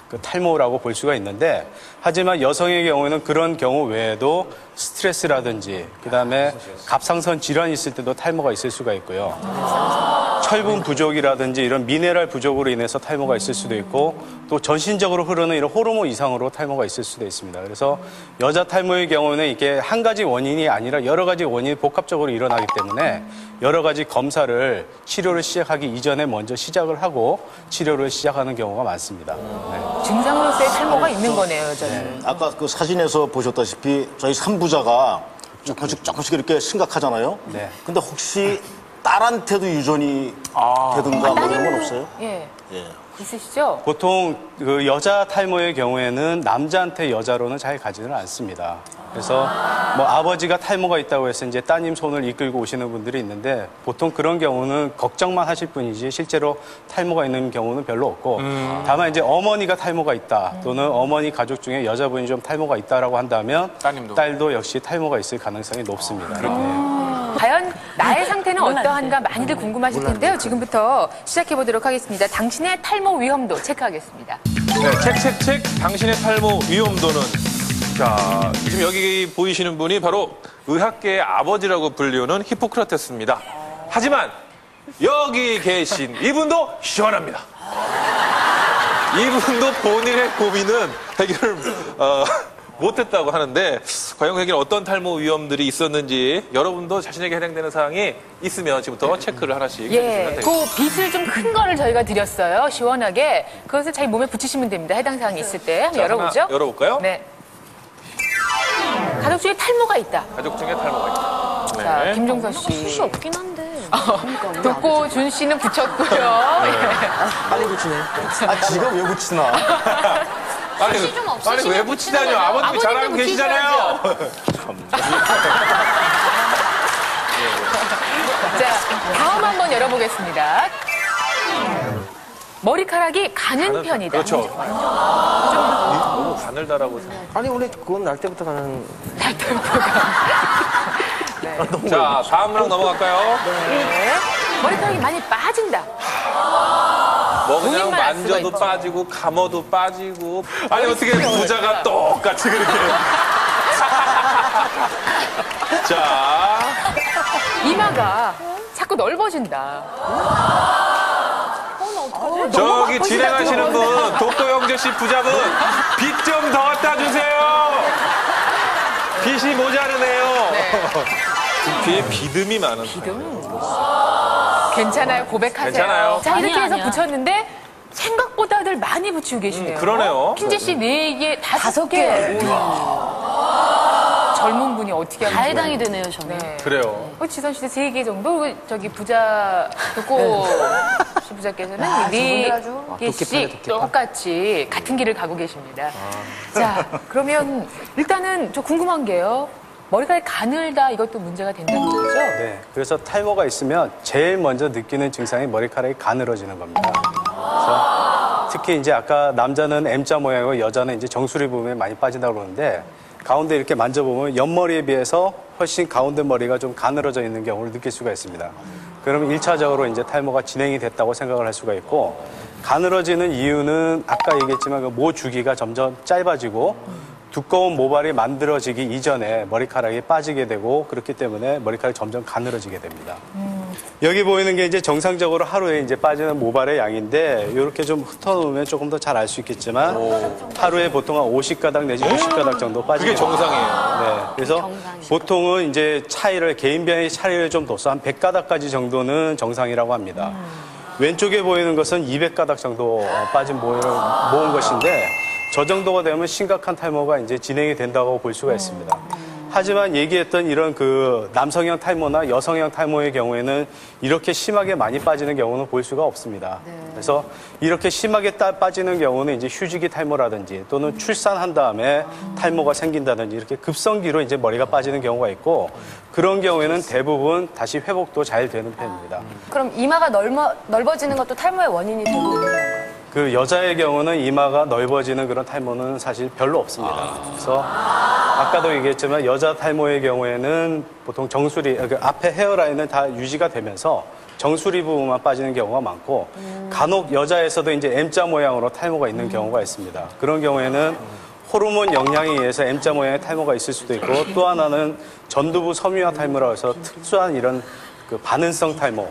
그 탈모라고 볼 수가 있는데, 하지만 여성의 경우에는 그런 경우 외에도 스트레스라든지 그다음에 갑상선 질환이 있을 때도 탈모가 있을 수가 있고요. 철분 부족이라든지 이런 미네랄 부족으로 인해서 탈모가 있을 수도 있고, 또 전신적으로 흐르는 이런 호르몬 이상으로 탈모가 있을 수도 있습니다. 그래서 여자 탈모의 경우는 이게 한 가지 원인이 아니라 여러 가지 원인이 복합적으로 일어나기 때문에 여러 가지 검사를 치료를 시작하기 이전에 먼저 시작을 하고 치료를 시작하는 경우가 많습니다. 네. 증상으로서의 탈모가 있는 거네요, 여자는. 아까 그 사진에서 보셨다시피 저희 산부자가 조금씩 이렇게 심각하잖아요. 네. 근데 혹시 딸한테도 유전이 되든가 뭐 이런 건 없어요? 예. 예. 있으시죠? 보통 그 여자 탈모의 경우에는 남자한테 여자로는 잘 가지는 않습니다. 그래서 뭐 아버지가 탈모가 있다고 해서 이제 따님 손을 이끌고 오시는 분들이 있는데, 보통 그런 경우는 걱정만 하실 뿐이지 실제로 탈모가 있는 경우는 별로 없고, 다만 이제 어머니가 탈모가 있다 또는 어머니 가족 중에 여자분이 좀 탈모가 있다라고 한다면 따님도. 딸도 역시 탈모가 있을 가능성이 높습니다. 과연 나의 상태는 어떠한가 많이들 궁금하실 텐데요. 지금부터 시작해보도록 하겠습니다. 당신의 탈모 위험도 체크하겠습니다. 네, 책. 당신의 탈모 위험도는. 자, 지금 여기 보이시는 분이 바로 의학계의 아버지라고 불리우는 히포크라테스입니다. 하지만 여기 계신 이분도 시원합니다. 이분도 본인의 고민은 해결을 못했다고 하는데, 과연 그에게 어떤 탈모 위험들이 있었는지 여러분도 자신에게 해당되는 사항이 있으면 지금부터 체크를 하나씩 해주시면 되겠습니다. 그 빗을 좀 큰 거를 저희가 드렸어요. 시원하게. 그것을 자기 몸에 붙이시면 됩니다. 해당 사항이 있을 때. 한번 열어보죠. 하나 열어볼까요? 네. 가족 중에 탈모가 있다. 가족 중에 탈모가 있다. 자, 네. 김종서 씨. 숱이 없긴 한데. 독고준 씨는 붙였고요. 빨리 붙이네. 아, 지가 왜 붙이나? 빨리, 좀 없으시면 빨리 왜 붙이다뇨? 아버님이 잘하고 계시잖아요. 자, 다음 한번 열어보겠습니다. 머리카락이 가는 편이다. 그렇죠. 너무 가늘다라고 생각. 아니 원래 그건 날 때부터 가는. 자, 다음으로 넘어갈까요? 네. 머리카락이 많이 빠진다. 뭐 그냥 본인만 알 수가 만져도 있죠. 빠지고 감아도 빠지고. 아니 어떻게 부자가 똑같이 그렇게. 자, 이마가 자꾸 넓어진다. 저기 진행하시는 분 독도영재 씨 부자분 빚 좀 더 갖다 주세요. 빚이 모자르네요. 두피에 비듬이 많은. 괜찮아요. 고백하세요. 괜찮아요. 자, 이렇게 아니야, 해서 아니야. 붙였는데 생각보다들 많이 붙이고 계시네요. 그러네요. 킨재 씨 4개, 5개. 젊은 분이 어떻게 하면 다 해당이 되네요, 저는. 네. 그래요. 지선 씨도 3개 정도, 저기 부자, 독고 씨 부자께서는 4개씩 똑같이 같은 길을 가고 계십니다. 자, 그러면 일단은 저 궁금한 게요. 머리카락이 가늘다 이것도 문제가 된다는 얘기죠? 네, 그래서 탈모가 있으면 제일 먼저 느끼는 증상이 머리카락이 가늘어지는 겁니다. 그래서 특히 이제 아까 남자는 M자 모양이고 여자는 이제 정수리 부분에 많이 빠진다고 그러는데, 가운데 이렇게 만져보면 옆머리에 비해서 훨씬 가운데 머리가 좀 가늘어져 있는 경우를 느낄 수가 있습니다. 그러면 1차적으로 이제 탈모가 진행이 됐다고 생각을 할 수가 있고, 가늘어지는 이유는 아까 얘기했지만 그 모 주기가 점점 짧아지고 두꺼운 모발이 만들어지기 이전에 머리카락이 빠지게 되고, 그렇기 때문에 머리카락이 점점 가늘어지게 됩니다. 여기 보이는 게 이제 정상적으로 하루에 이제 빠지는 모발의 양인데, 이렇게 좀 흩어놓으면 조금 더 잘 알 수 있겠지만 하루에 보통 한 50가닥 내지 60가닥 정도 빠지게 그게 정상이에요. 네, 그래서 보통은 이제 개인별의 차이를 좀 둬서 한 100가닥까지 정도는 정상이라고 합니다. 왼쪽에 보이는 것은 200가닥 정도 빠진 모은 것인데, 저 정도가 되면 심각한 탈모가 이제 진행이 된다고 볼 수가 있습니다. 하지만 얘기했던 이런 그 남성형 탈모나 여성형 탈모의 경우에는 이렇게 심하게 많이 빠지는 경우는 볼 수가 없습니다. 그래서 이렇게 심하게 빠지는 경우는 이제 휴지기 탈모라든지 또는 출산한 다음에 탈모가 생긴다든지 이렇게 급성기로 이제 머리가 빠지는 경우가 있고, 그런 경우에는 대부분 다시 회복도 잘 되는 편입니다. 그럼 이마가 넓어지는 것도 탈모의 원인이 되고 있는 건가요? 그 여자의 경우는 이마가 넓어지는 그런 탈모는 사실 별로 없습니다. 그래서 아까도 얘기했지만 여자 탈모의 경우에는 보통 정수리, 그 앞에 헤어라인은 다 유지가 되면서 정수리 부분만 빠지는 경우가 많고 간혹 여자에서도 이제 M자 모양으로 탈모가 있는 경우가 있습니다. 그런 경우에는 호르몬 영향에 의해서 M자 모양의 탈모가 있을 수도 있고 또 하나는 전두부 섬유화 탈모라고 해서 특수한 이런 그 반응성 탈모,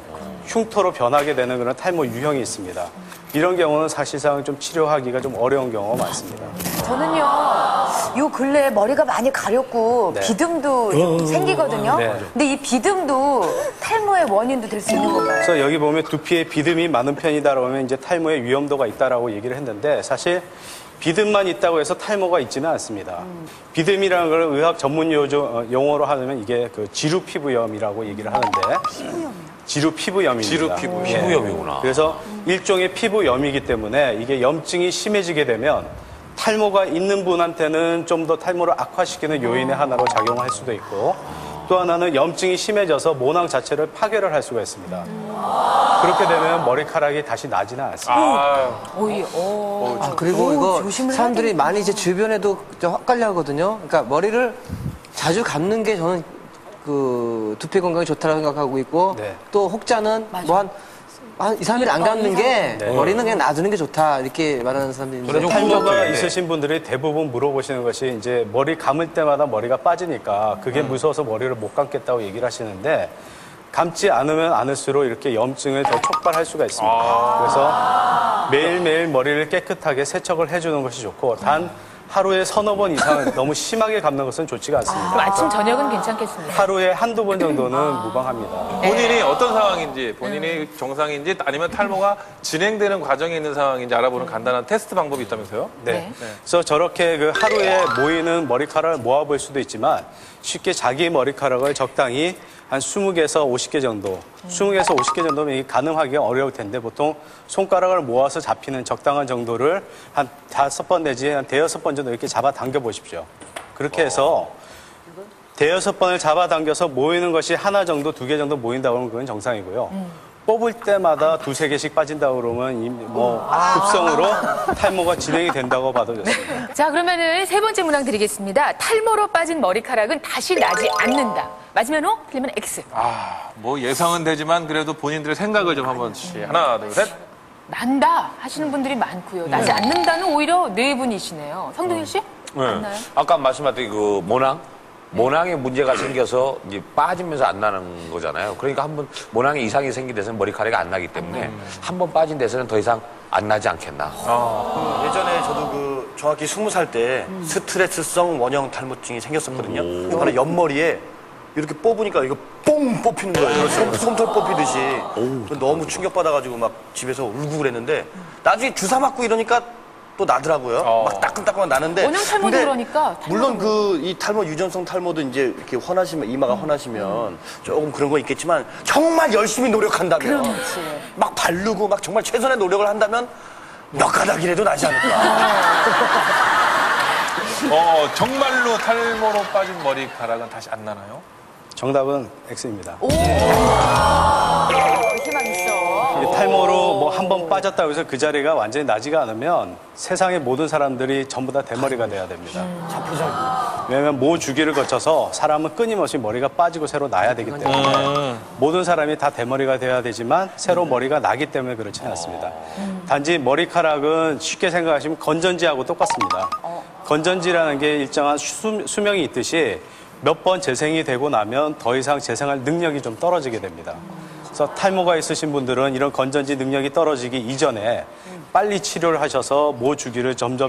흉터로 변하게 되는 그런 탈모 유형이 있습니다. 이런 경우는 사실상 좀 치료하기가 좀 어려운 경우가 많습니다. 저는요, 요 근래에 머리가 많이 가렵고 네. 비듬도 생기거든요. 네. 근데 이 비듬도 탈모의 원인도 될 수 있는 건가요? 그래서 여기 보면 두피에 비듬이 많은 편이다라고 하면 이제 탈모의 위험도가 있다라고 얘기를 했는데 사실 비듬만 있다고 해서 탈모가 있지는 않습니다. 비듬이라는 걸 의학 전문 용어로 하면 이게 그 지루 피부염이라고 얘기를 하는데 지루 피부염입니다. 지루 피부염. 예. 피부염이구나. 그래서 일종의 피부염이기 때문에 이게 염증이 심해지게 되면 탈모가 있는 분한테는 좀 더 탈모를 악화시키는 요인의 하나로 작용할 수도 있고 또 하나는 염증이 심해져서 모낭 자체를 파괴를 할 수가 있습니다. 그렇게 되면 머리카락이 다시 나지는 않습니다. 그리고 이거 조심을 해야 사람들이 많이 이제 주변에도 좀 헷갈려 하거든요. 그러니까 머리를 자주 감는 게 저는 그 두피 건강에 좋다고 생각하고 있고 네. 또 혹자는 뭐 한 2, 3일 안 감는 게 네. 머리는 그냥 놔두는 게 좋다 이렇게 말하는 사람들이 있는데 좀 탈모가 궁금해. 있으신 분들이 대부분 물어보시는 것이 이제 머리 감을 때마다 머리가 빠지니까 그게 무서워서 머리를 못 감겠다고 얘기를 하시는데 감지 않으면 않을수록 이렇게 염증을 더 촉발할 수가 있습니다. 그래서 매일매일 머리를 깨끗하게 세척을 해주는 것이 좋고 단 하루에 서너 번 이상 너무 심하게 감는 것은 좋지가 않습니다. 그럼 아침 저녁은 괜찮겠습니다. 하루에 한두 번 정도는 무방합니다. 본인이 어떤 상황인지, 본인이 정상인지 아니면 탈모가 진행되는 과정에 있는 상황인지 알아보는 간단한 테스트 방법이 있다면서요? 네. 그래서 저렇게 그 하루에 모이는 머리카락을 모아볼 수도 있지만 쉽게 자기 머리카락을 적당히 한 20개에서 50개 정도, 20개에서 50개 정도면 이게 가늠하기가 어려울 텐데 보통 손가락을 모아서 잡히는 적당한 정도를 한 5번 내지 한 5번 정도 이렇게 잡아 당겨 보십시오. 그렇게 해서 5번을 잡아 당겨서 모이는 것이 하나 정도, 2개 정도 모인다고 하면 그건 정상이고요. 뽑을 때마다 2-3개씩 빠진다고 그러면 이미 뭐 급성으로 탈모가 진행이 된다고 봐도 좋습니다. 자, 그러면은 세 번째 문항 드리겠습니다. 탈모로 빠진 머리카락은 다시 나지 않는다. 맞으면 O, 틀리면 X. 뭐 예상은 되지만 그래도 본인들의 생각을 좀 한번 하나, 둘, 셋. 난다 하시는 분들이 많고요. 나지 않는다는 오히려 네 분이시네요. 성동일 씨? 맞나요? 아까 말씀하셨던 그 모낭에 문제가 생겨서 이제 빠지면서 안 나는 거잖아요. 그러니까 한번 모낭에 이상이 생긴 데서는 머리카락이 안 나기 때문에 한 번 빠진 데서는 더 이상 안 나지 않겠나. 예전에 저도 그 정확히 20살 때 스트레스성 원형 탈모증이 생겼었거든요. 바로 옆머리에 이렇게 뽑으니까 이거 뽕 뽑히는 거예요. 솜털 뽑히듯이. 너무 충격받아가지고 막 집에서 울고 그랬는데 나중에 주사 맞고 이러니까 또 나더라고요. 막 따끔따끔한 나는데. 원형 탈모도 근데 그러니까. 물론 이 탈모 유전성 탈모도 이제 이렇게 환하시면 이마가 환하시면 조금 그런 거 있겠지만 정말 열심히 노력한다면 막 바르고 막 정말 최선의 노력을 한다면 몇 가닥이라도 나지 않을까. 정말로 탈모로 빠진 머리카락은 다시 안 나나요? 정답은 X입니다. 희망 있어. 이게 탈모로 뭐 한 번 빠졌다고 해서 그 자리가 완전히 나지가 않으면 세상의 모든 사람들이 전부 다 대머리가 돼야 됩니다. 왜냐하면 모 주기를 거쳐서 사람은 끊임없이 머리가 빠지고 새로 나야 되기 때문에 모든 사람이 다 대머리가 돼야 되지만 새로 머리가 나기 때문에 그렇지는 않습니다. 단지 머리카락은 쉽게 생각하시면 건전지하고 똑같습니다. 건전지라는 게 일정한 수명이 있듯이 몇 번 재생이 되고 나면 더 이상 재생할 능력이 좀 떨어지게 됩니다. 그래서 탈모가 있으신 분들은 이런 건전지 능력이 떨어지기 이전에 빨리 치료를 하셔서 모 주기를 점점